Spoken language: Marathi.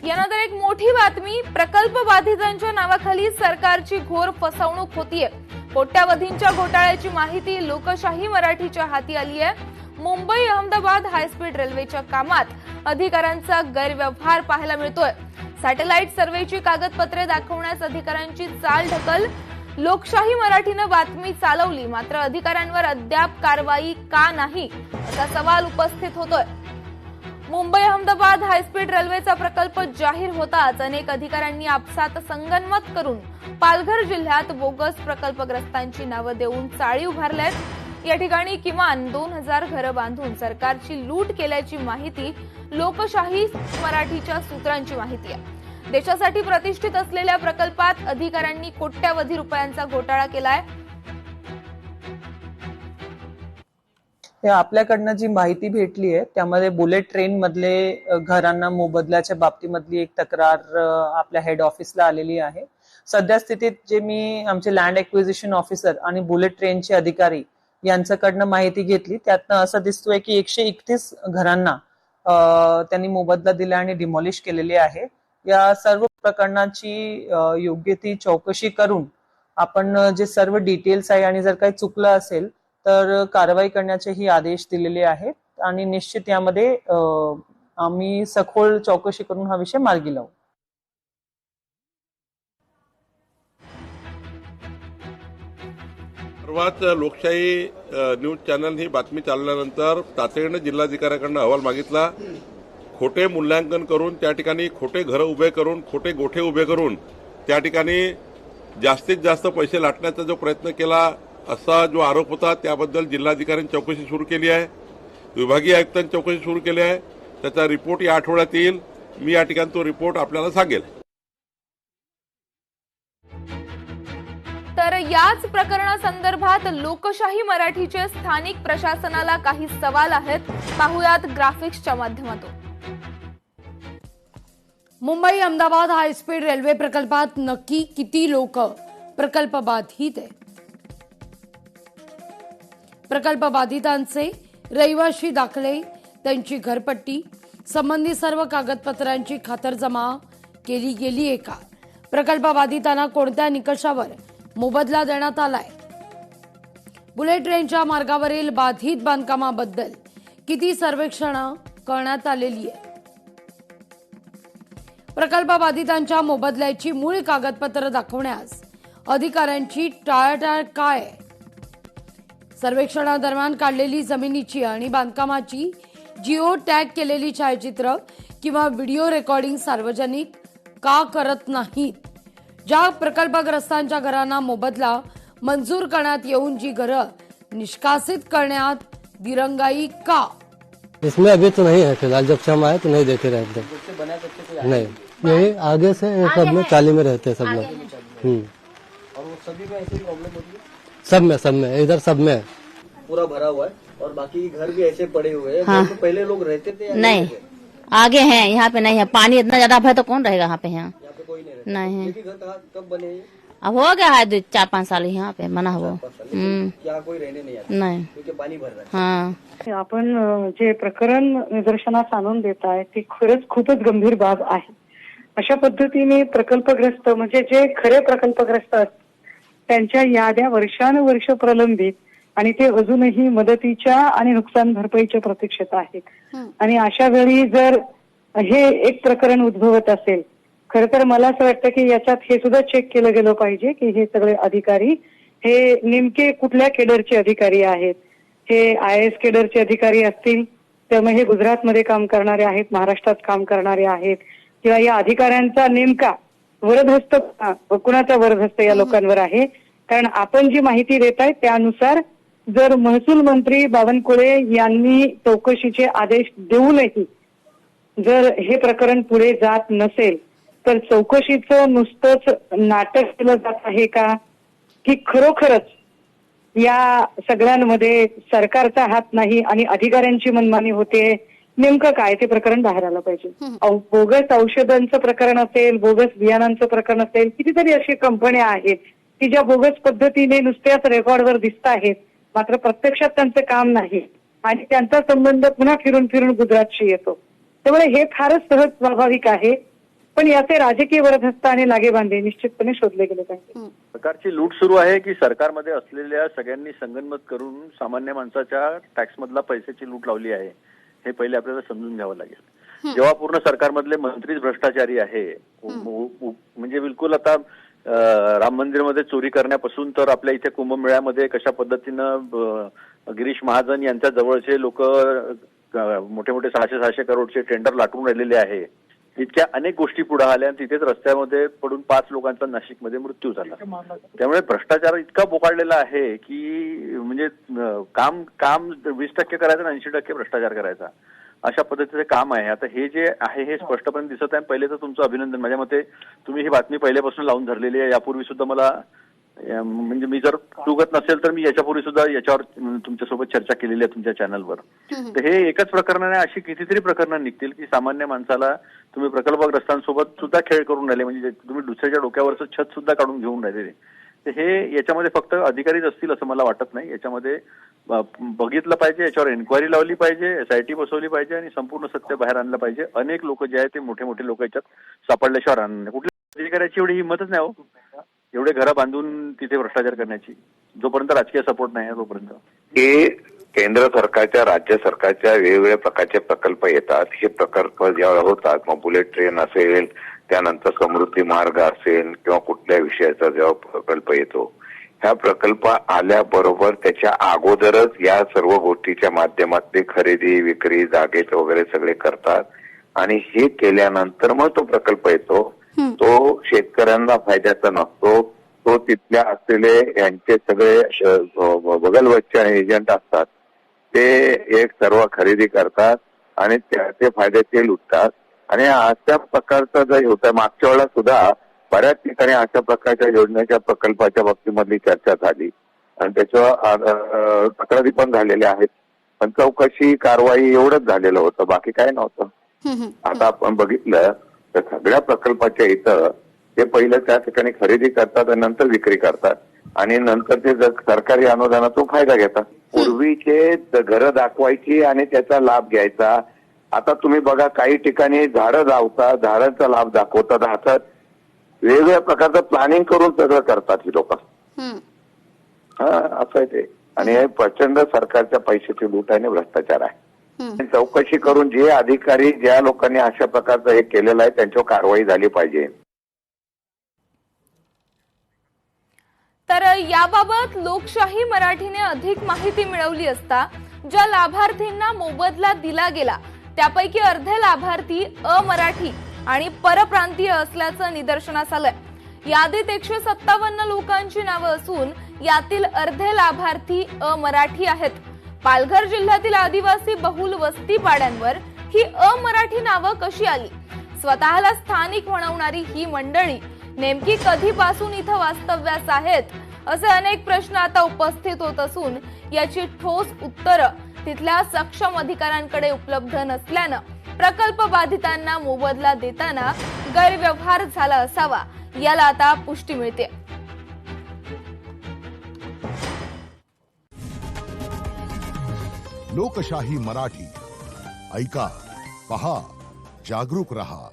यानंतर एक मोठी बातमी, प्रकल्प बाधितांच्या नावाखाली सरकारची घोर फसवणूक होतीये। कोट्यावधींच्या घोटाळ्याची माहिती लोकशाही मराठीच्या हाती आली आहे। मुंबई अहमदाबाद हायस्पीड रेल्वेच्या कामात अधिकाऱ्यांचा गैरव्यवहार पाहायला मिळतोय। सॅटेलाइट सर्व्हेची कागदपत्रे दाखवण्यास अधिकाऱ्यांची चालढकल। लोकशाही मराठीनं बातमी चालवली, मात्र अधिकाऱ्यांवर अद्याप कारवाई का नाही असा सवाल उपस्थित होतोय। मुंबई अहमदाबाद हायस्पीड रेल्वेचा प्रकल्प जाहीर होताच अनेक अधिकाऱ्यांनी आपसात संगनमत करून पालघर जिल्ह्यात बोगस प्रकल्पग्रस्तांची नावं देऊन चाळी उभारल्यात। या ठिकाणी किमान 2000 घरं बांधून सरकारची लूट केल्याची माहिती लोकशाही मराठीच्या सूत्रांची माहिती आहे। देशासाठी प्रतिष्ठित असलेल्या प्रकल्पात अधिकाऱ्यांनी कोट्यावधी रुपयांचा घोटाळा केलाय। आपल्याकडनं जी माहिती भेटली आहे त्यामध्ये बुलेट ट्रेन मधले घरांना मोबदल्याच्या बाबतीमधली एक तक्रार आपल्या हेड ऑफिसला आलेली आहे। सध्या स्थितीत जे मी आमचे लँड एक्विजिशन ऑफिसर आणि बुलेट ट्रेनचे अधिकारी यांच्याकडनं माहिती घेतली, त्यातनं असं दिसतोय की 131 घरांना त्यांनी मोबदला दिला आणि डिमॉलिश केलेले आहे। या सर्व प्रकरणाची योग्य ती चौकशी करून आपण जे सर्व डिटेल्स आहे आणि जर काही चुकलं असेल तर कारवाई करण्याचेही आदेश दिलेले आहेत आणि निश्चित यामध्ये आम्ही सखोल चौकशी करून हा विषय मार्गी लावू। सर्वात लोकशाही न्यूज चॅनल ही बातमी चालल्यानंतर तातडीने जिल्हाधिकाऱ्यांकडून अहवाल मागितला। खोटे मूल्यांकन करून त्या ठिकाणी खोटे घरं उभे करून खोटे गोठे उभे करून त्या ठिकाणी जास्तीत जास्त पैसे लाटण्याचा जो प्रयत्न केला असा जो आरोप होता त्याबद्दल जिल्हाधिकाऱ्यांनी चौकशी सुरू केली आहे। विभागीय आयुक्तांनी चौकशी सुरू केली आहे। त्याचा रिपोर्ट या आठवड्यात येईल। मी या ठिकाणी तो रिपोर्ट आपल्याला सांगेल। तर याच प्रकरणासंदर्भात लोकशाही मराठीचे स्थानिक प्रशासनाला काही सवाल आहेत, पाहुयात ग्राफिक्सच्या माध्यमातून। मुंबई अहमदाबाद हायस्पीड रेल्वे प्रकल्पात नक्की किती लोक प्रकल्प बाधित आहे? प्रकल्प बाधितांचे रहिवाशी दाखले, त्यांची घरपट्टी, संबंधित सर्व कागदपत्रांची खातरजमा केली गेली आहे का? प्रकल्प बाधितांना कोणत्या निकषावर मोबदला देण्यात आलाय? बुलेट ट्रेनच्या मार्गावरील बाधित बांधकामाबद्दल किती सर्वेक्षण करण्यात आलेली आहे? प्रकल्प बाधितांच्या मोबदल्याची मूळ कागदपत्र दाखवण्यास अधिकाऱ्यांची टाळाटाळ काय आहे? सर्वेक्षणादरम्यान काढलेली जमिनीची आणि बांधकामाची जिओ टॅग केलेली छायाचित्र किंवा व्हिडिओ रेकॉर्डिंग सार्वजनिक का करत नाहीत? ज्या प्रकल्पग्रस्तांच्या घरांना मोबदला मंजूर करण्यात येऊन जी घरं निष्कासित करण्यात दिरंगाई का? इसमें अभी तो नहीं है, फिलहाल जब से हम आए तो नहीं देखे रहते। नहीं, यही आगे से सब में चाली में रहते सब लोग। और वो सभी में ऐसी प्रॉब्लम होती है? सब में इधर सब में पूरा भरा हुआ है और बाकी घर भी ऐसे पड़े हुए हैं। हाँ। तो पहले लोग रहते थे या नहीं, आगे हैं, यहाँ पे नहीं है। पानी इतना ज्यादा भरा तो कौन रहेगा यहाँ पे? यहाँ पे कोई नहीं रहता। नहीं है। घर कब बने? अब हो गया है 4-5 साल यहाँ पे बना हुआ। क्या कोई रहने नहीं आता नहीं, क्योंकि पाणी भर रहा है। हाँ, आपण जे प्रकरण निदर्शनास आणून देत आहे ते खरंच खूपच गंभीर बाब आहे। अशा पद्धतीने प्रकल्पग्रस्त म्हणजे जे खरे प्रकल्पग्रस्त असतात त्यांच्या याद्या वर्षानुवर्ष प्रलंबित आणि ते अजूनही मदतीच्या आणि नुकसान भरपाईच्या प्रतीक्षेत आहेत। आणि अशा वेळी जर हे एक प्रकरण उद्भवत असेल, खरं तर मला असं वाटतं की याच्यात हे सुद्धा चेक केलं गेलं पाहिजे की हे सगळे अधिकारी हे नेमके कुठल्या केडरचे अधिकारी आहेत। हे IAS केडरचे अधिकारी असतील तर मग हे गुजरातमध्ये काम करणारे आहेत, महाराष्ट्रात काम करणारे आहेत, किंवा या अधिकाऱ्यांचा नेमका वरदहस्त कुणाचा वरदहस्त या लोकांवर आहे? कारण आपण जी माहिती देत आहे त्यानुसार जर महसूल मंत्री बावनकुळे यांनी चौकशीचे आदेश देऊनही जर हे प्रकरण पुढे जात नसेल तर चौकशीचं नुसतंच नाटक केलं जात आहे का, की खरोखरच या सगळ्यांमध्ये सरकारचा हात नाही आणि अधिकाऱ्यांची मनमानी होते? नेमकं काय ते प्रकरण बाहेर आलं पाहिजे। बोगस औषधांचं प्रकरण असेल, बोगस बियाणांचं प्रकरण असेल, कितीतरी अशी कंपन्या आहेत की ज्या बोगस पद्धतीने नुसत्याच रेकॉर्डवर दिसत आहेत, मात्र प्रत्यक्षात त्यांचं काम नाही आणि त्यांचा संबंध पुन्हा फिरून फिरून गुजरातशी येतो। त्यामुळे हे फारच सहज स्वाभाविक आहे पण याचे राजकीय वरदहस्त आणि लागेबांधे निश्चितपणे शोधले गेले पाहिजे. सरकारची लूट सुरू आहे की सरकारमध्ये असलेल्या सगळ्यांनी संगनमत करून सामान्य माणसाच्या टॅक्समधला पैशाची लूट लावली आहे, हे पहिले आपल्याला समजून घ्यावं लागेल. जेव्हा पूर्ण सरकारमधले मंत्रीच भ्रष्टाचारी आहे, म्हणजे बिलकुल आता राम मंदिरमध्ये चोरी करण्यापासून तर आपल्या इथे कुंभमेळ्यामध्ये कशा पद्धतीनं गिरीश महाजन यांच्या जवळचे लोक मोठे मोठे 600 करोडचे टेंडर लाटून राहिलेले आहे, इतक्या अनेक गोष्टी पुढे आल्या आणि तिथेच रस्त्यामध्ये पडून 5 लोकांचा नाशिकमध्ये मृत्यू झाला. त्यामुळे भ्रष्टाचार इतका बोकाळलेला आहे की म्हणजे काम 20% करायचं आणि 80% भ्रष्टाचार करायचा, अशा पद्धतीचे काम आहे. आता हे जे आहे हे स्पष्टपणे दिसत आहे. पहिले तर तुमचं अभिनंदन. माझ्या मते तुम्ही ही बातमी पहिल्यापासून लावून धरलेली आहे. यापूर्वी सुद्धा मला म्हणजे मी जर चुकत नसेल तर मी याच्यापूर्वी सुद्धा याच्यावर तुमच्यासोबत चर्चा केलेली आहे तुमच्या चॅनलवर. तर हे एकच प्रकरणाने अशी कितीतरी प्रकरणं निघतील की सामान्य माणसाला तुम्ही प्रकल्पग्रस्तांसोबत सुद्धा खेळ करून राहिले, म्हणजे तुम्ही दुसऱ्याच्या डोक्यावरचं छत सुद्धा काढून घेऊन राहिलेले. तर हे याच्यामध्ये फक्त अधिकारीच असतील असं मला वाटत नाही. याच्यामध्ये बघितलं पाहिजे, याच्यावर एन्क्वायरी लावली पाहिजे, SIT बसवली पाहिजे आणि संपूर्ण सत्य बाहेर आणलं पाहिजे. अनेक लोक जे आहेत ते मोठे मोठे लोक याच्यात सापडल्याशिवाय राहणार नाही. कुठल्या अधिकाऱ्याची एवढी हिंमतच नाही हो, एवढे घरं बांधून तिथे भ्रष्टाचार करण्याची, जोपर्यंत राजकीय सपोर्ट नाही आहे तोपर्यंत. हे केंद्र सरकारच्या राज्य सरकारच्या वेगवेगळ्या प्रकारचे प्रकल्प येतात. हे प्रकल्प जेव्हा होतात, मग बुलेट ट्रेन असेल, त्यानंतर समृद्धी मार्ग असेल किंवा कुठल्या विषयाचा जेव्हा प्रकल्प येतो, ह्या प्रकल्प आल्याबरोबर त्याच्या अगोदरच या सर्व गोष्टीच्या माध्यमातली खरेदी विक्री जागेचे वगैरे सगळे करतात आणि हे केल्यानंतर मग तो प्रकल्प येतो. तो शेतकऱ्यांना फायद्याचा नसतो. तो तिथल्या असलेले यांचे सगळे बगलवच्चे एजंट असतात, ते एक सर्व खरेदी करतात आणि त्याचे फायदे ते लुटतात. आणि अशा प्रकारचं जर होतं, मागच्या वेळेला सुद्धा बऱ्याच ठिकाणी अशा प्रकारच्या योजनेच्या प्रकल्पाच्या बाबतीमधली चर्चा झाली आणि त्याच्यावर तक्रारी पण झालेल्या आहेत, पण चौकशी कारवाई एवढंच झालेलं होतं, बाकी काय नव्हतं. आता आपण बघितलं तर सगळ्या प्रकल्पाच्या इथं ते पहिलं त्या ठिकाणी खरेदी करतात आणि नंतर विक्री करतात आणि नंतर ते सरकारी अनुदानाचा फायदा घेतात. पूर्वीचे घरं दाखवायची आणि त्याचा लाभ घ्यायचा. आता तुम्ही बघा काही ठिकाणी झाडं लावतात, झाडांचा लाभ दाखवतात, हातात वेगवेगळ्या प्रकारचं प्लॅनिंग करून सगळं करतात ही लोक. असं आहे ते. आणि हे प्रचंड सरकारच्या पैशाची लूट आणि भ्रष्टाचार आहे. चौकशी करून जे अधिकारी ज्या लोकांनी अशा प्रकारचं हे केलेलं आहे त्यांच्यावर कारवाई झाली पाहिजे. तर याबाबत लोकशाही मराठीने अधिक माहिती मिळवली असता ज्या लाभार्थींना मोबदला दिला गेला त्यापैकी अर्धे लाभार्थी अमराठी आणि परप्रांतीय असल्याचं निदर्शनास आलंय. यादीत 157 लोकांची नावं असून यातील अर्धे लाभार्थी अमराठी आहेत. पालघर जिल्ह्यातील आदिवासी बहुल वस्ती पाड्यांवर ही अमराठी नावं कशी आली? स्वतःला स्थानिक म्हणवणारी ही मंडळी नेमकी कधीपासून इथं वास्तव्यास आहेत, असे अनेक प्रश्न आता उपस्थित होत असून याची ठोस उत्तरं तिथल्या सक्षम अधिकाऱ्यांकडे उपलब्ध नसल्यानं प्रकल्प बाधितांना मोबदला देताना गैरव्यवहार झाला असावा याला आता पुष्टी मिळते. लोकशाही मराठी ऐका, पहा, जागरूक रहा.